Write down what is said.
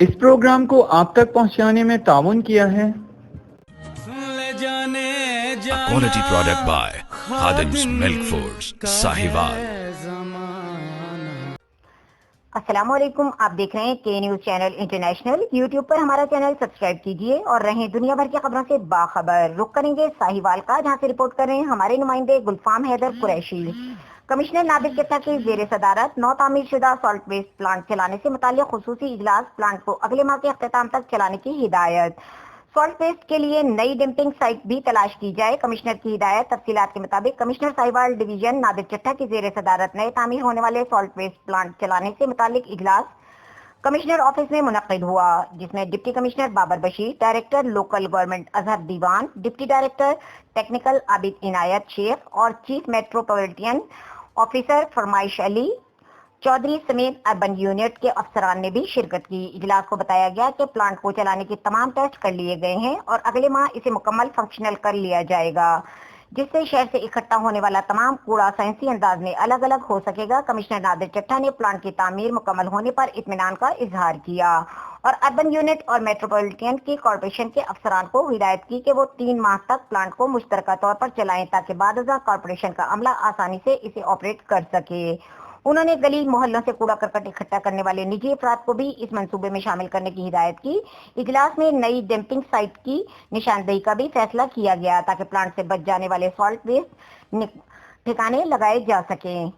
اس programme کو آپ تک پہنچانے میں تعاون کیا ہے quality product by Khadim's Milk Foods, Sahiwal. السلام علیکم، آپ دیکھ رہے ہیں کے نیوز چینل انٹرنیشنل. یوٹیوب پر ہمارا چینل سبسکرائب کیجئے اور رہیں دنیا بھر کی خبروں سے باخبر. رخ کریں گے ساہیوال کا، جہاں سے رپورٹ کر رہے ہیں ہمارے نمائندے گلفام حیدر قریشی. کمشنر نادر چٹھا کی زیر صدارت نو تعمیر شدہ سالڈ ویسٹ پلانٹ چلانے سے متعلق خصوصی اجلاس. پلانٹ کو اگلے ماہ کے اختتام تک چلانے کی ہدایت. سالڈ ویسٹ کے لیے نئی ڈمپنگ سائٹ بھی تلاش کی جائے، کمشنر کی ہدایت. تفصیلات کے مطابق کمشنر ساہیوال ڈویژن نادر چٹھا کی زیر صدارت نئے تعمیر ہونے والے سالڈ ویسٹ پلانٹ چلانے سے متعلق اجلاس کمشنر آفس میں منعقد ہوا، جس میں deputy commissioner Babar Bashir, director local government Azhar دیوان، ڈپٹی ڈائریکٹر ٹیکنیکل عابد عنایت شیخ اور چیف میٹروپولیٹن آفیسر فرمائش علی چودھری سمیت اربن یونٹ کے افسران نے بھی شرکت کی. اجلاس کو بتایا گیا کہ پلانٹ کو چلانے کے تمام ٹیسٹ کر لیے گئے ہیں اور اگلے ماہ اسے مکمل فنکشنل کر لیا جائے گا، جس سے شہر سے اکٹھا ہونے والا تمام کوڑا سائنسی انداز میں الگ الگ ہو سکے گا. کمشنر نادر چٹھا نے پلانٹ کی تعمیر مکمل ہونے پر اطمینان کا اظہار کیا اور اربن یونٹ اور میٹروپولیٹن کی کارپوریشن کے افسران کو ہدایت کی کہ وہ 3 ماہ تک پلانٹ کو مشترکہ طور پر چلائیں تاکہ بعد ازاں کارپوریشن کا عملہ آسانی سے اسے آپریٹ کر سکے. انہوں نے گلی محلوں سے کوڑا کرکٹ اکٹھا کرنے والے نجی افراد کو بھی اس منصوبے میں شامل کرنے کی ہدایت کی. اجلاس میں نئی ڈمپنگ سائٹ کی نشاندہی کا بھی فیصلہ کیا گیا تاکہ پلانٹ سے بچ جانے والے سالٹ ویسٹ ٹھکانے لگائے جا سکیں.